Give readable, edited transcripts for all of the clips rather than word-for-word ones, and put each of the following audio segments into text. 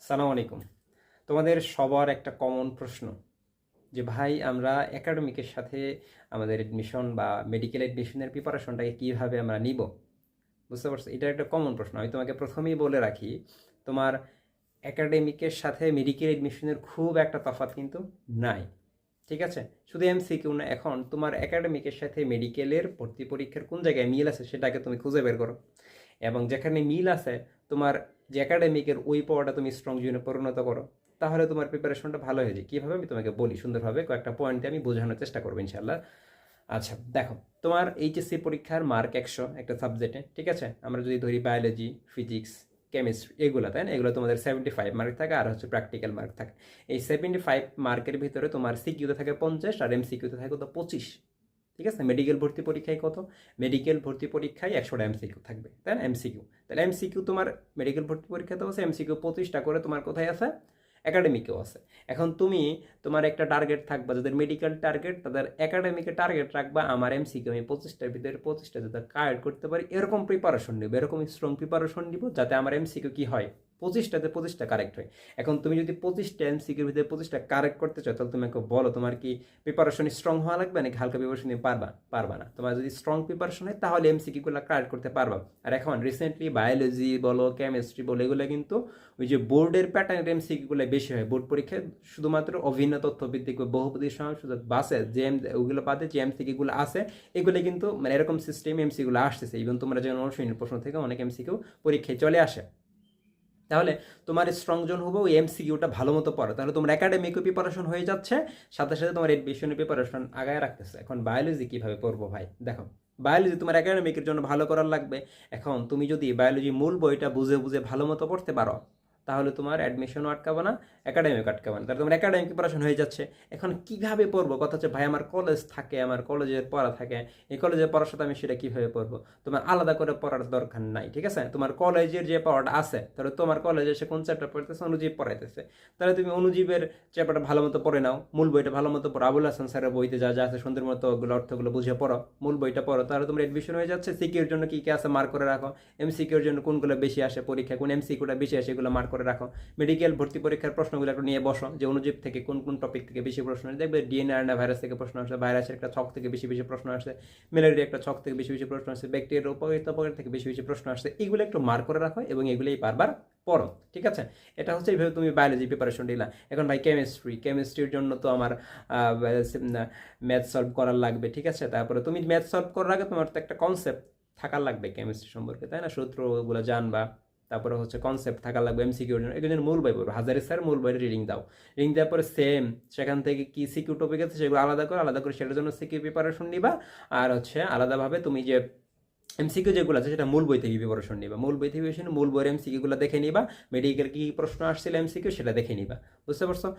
সালাম আলাইকুম। তোমাদের সবার একটা কমন প্রশ্ন যে ভাই আমরা একাডেমিকের সাথে আমাদের এডমিশন বা মেডিকেল এডমিশনের প্রিপারেশনটাকে কীভাবে আমরা নিব, বুঝতে পারছো? এটা একটা কমন প্রশ্ন। আমি তোমাকে প্রথমেই বলে রাখি, তোমার একাডেমিকের সাথে মেডিকেল এডমিশনের খুব একটা তফাৎ কিন্তু নাই, ঠিক আছে? শুধু এমসিকিউ না, এখন তোমার একাডেমিকের সাথে মেডিকেলের ভর্তি পরীক্ষার কোন জায়গায় মিল আছে সেটাকে তুমি খুঁজে বের করো, এবং যেখানে মিল আছে তোমার যে একাডেমিকের ওই পড়াটা তুমি স্ট্রং জোনে পরিণত করো, তাহলে তোমার প্রিপারেশনটা ভালো হয়ে যায়। কীভাবে আমি তোমাকে বলি সুন্দরভাবে, কয়েকটা পয়েন্টে আমি বোঝানোর চেষ্টা করবো ইনশাল্লাহ। আচ্ছা দেখো, তোমার এইচএসসি পরীক্ষার মার্ক 100 একটা সাবজেক্টে, ঠিক আছে? আমরা যদি ধরি বায়োলজি, ফিজিক্স, কেমিস্ট্রি, এগুলো, তাই না? এগুলো তোমাদের 75 মার্ক থাকে, আর হচ্ছে প্র্যাকটিক্যাল মার্ক থাকে। এই 75 মার্কের ভিতরে তোমার সিকিউতে থাকে 50 আর এমসিকিউতে থাকে তো 25, ঠিক আছে? মেডিকেল ভর্তি পরীক্ষায় কত? মেডিকেল ভর্তি পরীক্ষায় 100টা এমসিকিউ থাকবে, তাই না? এমসিকিউ, তাহলে এমসিকিউ তোমার মেডিকেল ভর্তি পরীক্ষাতে আছে এমসিকিউ 25টা করে, তোমার কোথায় আছে? একাডেমিকেও আছে। এখন তুমি তোমার একটা টার্গেট থাকবা, যাদের মেডিকেল টার্গেট তাদের একাডেমিকে টার্গেট রাখবা আমার এমসিকিউ আমি 25টার ভিতরে 25টা যাতে কারেক্ট করতে পারি, এরকম প্রিপারেশন নিব, এরকম স্ট্রং প্রিপারেশন নিব যাতে আমার এমসিকিউ কি হয়, 25টাতে 25টা কারেক্ট হয়। এখন তুমি যদি 25টা এমসিকিউর ভিতরে 25টা কারেক্ট করতে চাও, তাহলে তুমি বলো তোমার কি প্রিপারেশন স্ট্রং হওয়া লাগবে নাকি হালকা প্রিপারেশন নিয়ে পারবা না? তোমার যদি স্ট্রং প্রিপারেশন হয় তাহলে এমসিকিউগুলো কারেক্ট করতে পারবা। আর এখন রিসেন্টলি বায়োলজি বলো, কেমিস্ট্রি বলো, এগুলো কিন্তু ওই যে বোর্ডের প্যাটার্নের এমসিকিউগুলো বেশি হয়। বোর্ড পরীক্ষায় শুধুমাত্র অভিন্ন তথ্য ভিত্তিক বহুপদী সমানুপাতিক বাসে যে ওগুলো বাদে যে এমসিকিউগুলো আছে, এগুলো কিন্তু মানে এরকম সিস্টেম এমসিকিউগুলো আসতেছে। ইভেন তোমরা যেমন অনুশীলনের প্রশ্ন থেকে অনেক এমসিকিউ পরীক্ষায় চলে আসে। তাহলে তোমার স্ট্রং জোন হবে ওই এমসিকিউটা ভালো মতো পড়ো, তাহলে তোমার একাডেমিকও প্রিপারেশন হয়ে যাচ্ছে, সাথে সাথে তোমার এডমিশনের প্রিপারেশন আগায় রাখতেছে। এখন বায়োলজি কীভাবে পড়বো ভাই? দেখো, বায়োলজি তোমার একাডেমিকের জন্য ভালো করার লাগবে। এখন তুমি যদি বায়োলজি মূল বইটা বুঝে বুঝে ভালো মতো পড়তে পারো, তাহলে তোমার অ্যাডমিশনও আটকাবে না, একাডেমিক আটকাবে না, তাহলে তোমার একাডেমিক প্রিপারেশন হয়ে যাচ্ছে। এখন কীভাবে পড়বো? কথা হচ্ছে ভাই আমার কলেজ থাকে, আমার কলেজের পড়া থাকে, এই কলেজের পড়ার সাথে আমি সেটা কীভাবে পড়বো? তোমার আলাদা করে পড়ার দরকার নাই, ঠিক আছে? তোমার কলেজের যে পড়াটা আছে, তাহলে তোমার কলেজে এসে কোন চ্যাপ্টার পড়তেছে, অনুজীব পড়াইতেছে, তাহলে তুমি অনুজীবের চ্যাপ্টারটা ভালো মতো পড়ে নাও, মূল বইটা ভালো মতো পড়ো, আবুল হাসান স্যারের বইতে যা যা আছে সুন্দর মতো ওগুলো অর্থগুলো বুঝে পড়ো, মূল বইটা পড়ো, তাহলে তোমার এডমিশন হয়ে যাচ্ছে। সিকিউর জন্য কী কী আছে মার্ক করে রাখো, এমসিকিউর জন্য কোনগুলো বেশি আসে পরীক্ষা, কোন এমসিকিউটা বেশি আসে এগুলো মার্ক করে রাখো। মেডিকেল ভর্তি পরীক্ষার প্রশ্নগুলো একটু নিয়ে বসো, যে অনুজীব থেকে কোন কোন টপিক থেকে বেশি প্রশ্ন আসে, দেখবে ডিএনএ আরএনএ ভাইরাস থেকে প্রশ্ন আসে, ভাইরাসের একটা ছক থেকে বেশি বেশি প্রশ্ন আসে, ম্যালেরিয়া একটা ছক থেকে বেশি বেশি প্রশ্ন আসে, ব্যাকটেরিয়ার উপকারিতা থেকে বেশি বেশি প্রশ্ন আসে, এগুলো একটু মার্ক করে রাখো এবং এগুলোই বারবার পড়ো, ঠিক আছে? এটা হচ্ছে এইভাবে তুমি বায়োলজি প্রিপারেশন দিলা। এখন ভাই কেমিস্ট্রির জন্য তো আমার ম্যাথ সলভ করার লাগবে, ঠিক আছে? তারপরে তুমি ম্যাথ সলভ করার আগে তোমার তো একটা কনসেপ্ট থাকার লাগবে কেমিস্ট্রি সম্পর্কে, তাই না? সূত্রগুলো জানবা, তারপরে হচ্ছে কনসেপ্ট থাকা লাগবে এমসিকিউর জন্য। এগুলো মূল বই পড়বে, হাজারি স্যার মূল বইয়ের রিডিং দাও, রিডিং দেওয়ার পরে সেম সেখান থেকে কি সিকিউ টপিক আছে সেগুলো আলাদা করে সেটার জন্য সিকিউ প্রিপারেশন নিবা। আর হচ্ছে আলাদাভাবে তুমি যে এমসিকিউ যেগুলো আছে সেটা মূল বই থেকে প্রিপারেশন নিবা, মূল বই থেকে মূল বইয়ের এমসিকিউগুলো দেখে নিবা, মেডিকেল কি প্রশ্ন আসছিল এমসিকিউ সেটা দেখে নিবা, বুঝতে পারছো?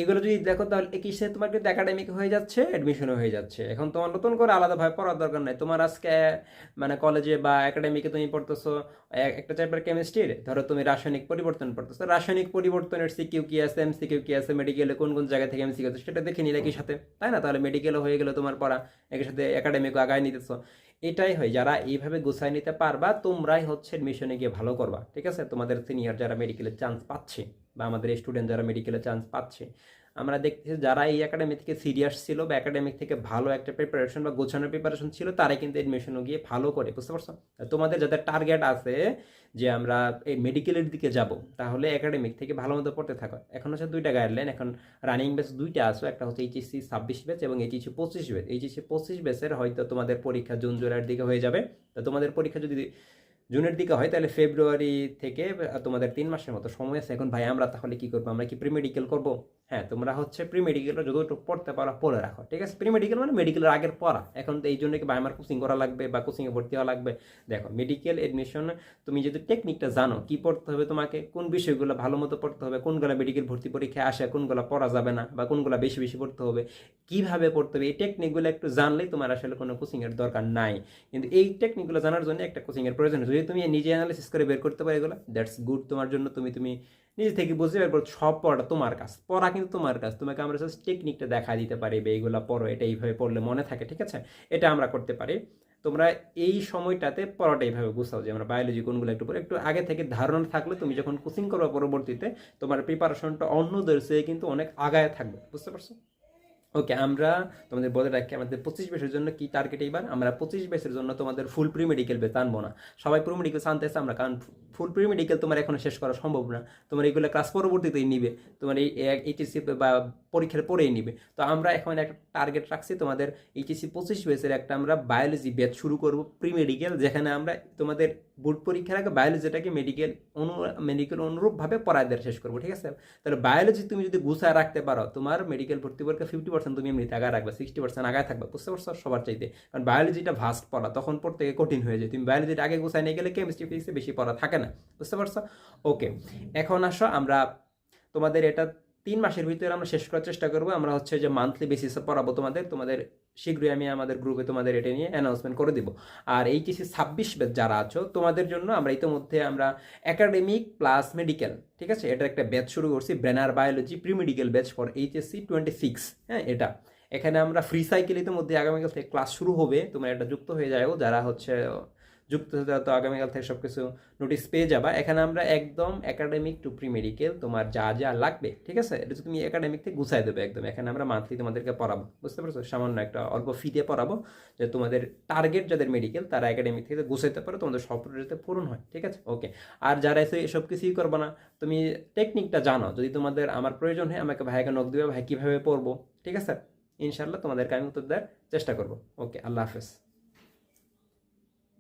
এগুলো যদি দেখো তাহলে একই সাথে তোমার কিন্তু একাডেমিক হয়ে যাচ্ছে, অ্যাডমিশনও হয়ে যাচ্ছে। এখন তোমার নতুন করে আলাদাভাবে পড়ার দরকার নাই। তোমার আজকে মানে কলেজে বা একাডেমিকে তুমি পড়তেছো একটা চ্যাপ্টার কেমিস্ট্রির, ধরো তুমি রাসায়নিক পরিবর্তন পড়তেছো, রাসায়নিক পরিবর্তনের সিকিউ কি আছে, এমসিকিউ কি আছে, মেডিকেলে কোন কোন জায়গা থেকে এমসিকিউ আছে সেটা দেখে নিলে একই সাথে, তাই না? তাহলে মেডিকেলও হয়ে গেলো তোমার পড়া, একই সাথে একাডেমিকও আগায় নিতেছো। এটাই হয়, যারা এইভাবে গুছাই নিতে পারবা তোমরাই হচ্ছে এডমিশনে গিয়ে ভালো করবা, ঠিক আছে? তোমাদের সিনিয়র যারা মেডিকেলের চান্স পাচ্ছে বা আমাদের স্টুডেন্ট যারা মেডিকেলের চান্স পাচ্ছে, আমরা দেখতেছি যারা এই একাডেমি থেকে সিরিয়াস ছিল বা একাডেমিক থেকে ভালো একটা প্রিপারেশন বা গোছানোর প্রিপারেশন ছিল, তারাই কিন্তু এডমিশনও গিয়ে ভালো করে, বুঝতে পারছো? তোমাদের যাদের টার্গেট আছে যে আমরা এই মেডিকেলের দিকে যাব, তাহলে একাডেমিক থেকে ভালো মতো পড়তে থাকো। এখন হচ্ছে দুইটা গাইডলাইন, এখন রানিং ব্যাচ দুইটা আসো, একটা হচ্ছে এইচএসসি 26 ব্যাচ এবং এইচএসসি 25 ব্যাচ। এইচএসসি 25 ব্যাচের হয়তো তোমাদের পরীক্ষা জুন জুলাইয়ের দিকে হয়ে যাবে। তো তোমাদের পরীক্ষা যদি জুনের দিকে হয় তাহলে ফেব্রুয়ারি থেকে তোমাদের 3 মাসের মতো সময় আছে। এখন ভাই আমরা তাহলে কি করবো? আমরা কি প্রি মেডিকেল করবো? হ্যাঁ, তোমরা হচ্ছে প্রি মেডিকেলটা যতটুকু পড়তে পারো পড়ে রাখো, ঠিক আছে? প্রি মেডিকেল মানে মেডিকেলের আগের পড়া। এখন তো এই জন্য কি ভাই আমার কোচিং করা লাগবে বা কোচিংয়ে ভর্তি হওয়া লাগবে? দেখো, মেডিকেল এডমিশন তুমি যদি টেকনিকটা জানো, কি পড়তে হবে তোমাকে, কোন বিষয়গুলো ভালো মতো পড়তে হবে, কোনগুলো মেডিকেল ভর্তি পরীক্ষায় আসে, কোনগুলো পড়া যাবে না বা কোনগুলো বেশি বেশি পড়তে হবে, কিভাবে পড়তে হবে, এই টেকনিকগুলো একটু জানলেই তোমার আসলে কোনো কোচিংয়ের দরকার নাই। কিন্তু এই টেকনিকগুলো জানার জন্য একটা কোচিংয়ের প্রয়োজন। যদি তুমি নিজে অ্যানালিসিস করে বের করতে পারো এগুলো, দ্যাটস গুড তোমার জন্য। তুমি তুমি নিজে থেকে বুঝতে পারবো, সব পড়াটা তোমার কাজ, পড়া কিন্তু তোমার কাজ। তোমাকে আমরা জাস্ট টেকনিকটা দেখা দিতে পারি, এইগুলো পড়ো, এটা এইভাবে পড়লে মনে থাকে, ঠিক আছে? এটা আমরা করতে পারি। তোমরা এই সময়টাতে পড়াটা এইভাবে গুছাও যে আমরা বায়োলজি কোনগুলো একটু পরে একটু আগে থেকে ধারণা থাকলে তুমি যখন কোচিং করবে পরবর্তীতে তোমার প্রিপারেশনটা অন্যদের চেয়ে কিন্তু অনেক আগায় থাকবে, বুঝতে পারছো? ওকে, আমরা তোমাদের বলে রাখি আমাদের 25 ব্যাচের জন্য কি টার্গেট এইবার, আমরা 25 ব্যাচের জন্য তোমাদের ফুল প্রি মেডিকেল বেচ আনবো না। সবাই প্রি মেডিকেল আনতেছে আমরা, কারণ ফুল প্রি মেডিকেল তোমার এখনো শেষ করা সম্ভব না, তোমার এইগুলো ক্লাস পরবর্তীতেই নিবে, তোমার এই এইচএসসি বা পরীক্ষার পরেই নিবে। তো আমরা এখন একটা টার্গেট রাখছি তোমাদের এইচএসসি 25 ব্যাচের একটা আমরা বায়োলজি ব্যাচ শুরু করবো প্রি মেডিকেল, যেখানে আমরা তোমাদের বোর্ড পরীক্ষার আগে বায়োলজিটাকে মেডিকেল অনুরূপভাবে পড়ায় দেওয়ার শেষ করবো, ঠিক আছে? তাহলে বায়োলজি তুমি যদি গুছায় রাখতে পারো, তোমার মেডিকেল ভর্তি পরীক্ষা 50% তুমি এমনিতে আগায় রাখবে, 60% আগায় থাকবে, বুঝতে পারছো? সবার চাইতে, কারণ বায়োলজিটা ভাস্ট পড়া, তখন পড়তে কঠিন হয়ে যায়। তুমি বায়োলজিটা আগে গুছায় নিয়ে গেলে কেমিস্ট্রি ফিজিক্সে বেশি পড়া থাকে না, বুঝতে পারছো? ওকে, এখন আসো আমরা তোমাদের এটা 3 মাসের ভিতরে আমরা শেষ করার চেষ্টা করবো। আমরা হচ্ছে যে মান্থলি বেসিসে পড়াবো তোমাদের শীঘ্রই আমি আমাদের গ্রুপে তোমাদের এটা নিয়ে অ্যানাউন্সমেন্ট করে দিব। আর এইচএসসি 26 ব্যাচ যারা আছো তোমাদের জন্য আমরা ইতিমধ্যে আমরা একাডেমিক প্লাস মেডিকেল, ঠিক আছে, এটা একটা ব্যাচ শুরু করছি, brainer biology pre medical batch for HSC 26। হ্যাঁ, এটা এখানে আমরা ফ্রি সাইকেল ইতিমধ্যে আগামীকাল থেকে ক্লাস শুরু হবে, তোমরা এটা যুক্ত হয়ে যাও যারা হচ্ছে যুক্ত হতে, তো আগামীকাল থেকে সব কিছু নোটিস পেয়ে যাবা। এখানে আমরা একদম একাডেমিক টু প্রি মেডিকেল তোমার যা যা লাগবে, ঠিক আছে, এটা তুমি একাডেমিক থেকে গুছাই দেবে একদম। এখানে আমরা মান্থলি তোমাদেরকে পড়াবো, বুঝতে পারছো? সামান্য একটা অল্প ফি দিয়ে পড়াবো, যে তোমাদের টার্গেট যাদের মেডিকেল তারা একাডেমিক থেকে গুছাইতে পারো, তোমাদের স্বপ্ন যাতে পূরণ হয়, ঠিক আছে? ওকে, আর যারা এসে এসব কিছুই করবে না, তুমি টেকনিকটা জানো, যদি তোমাদের আমার প্রয়োজন হয় আমাকে ভাইকে নক দিবে, ভাই কীভাবে পড়বো, ঠিক আছে? ইনশাল্লাহ তোমাদেরকে আমি উত্তর দেওয়ার চেষ্টা করবো। ওকে, আল্লাহ হাফেজ।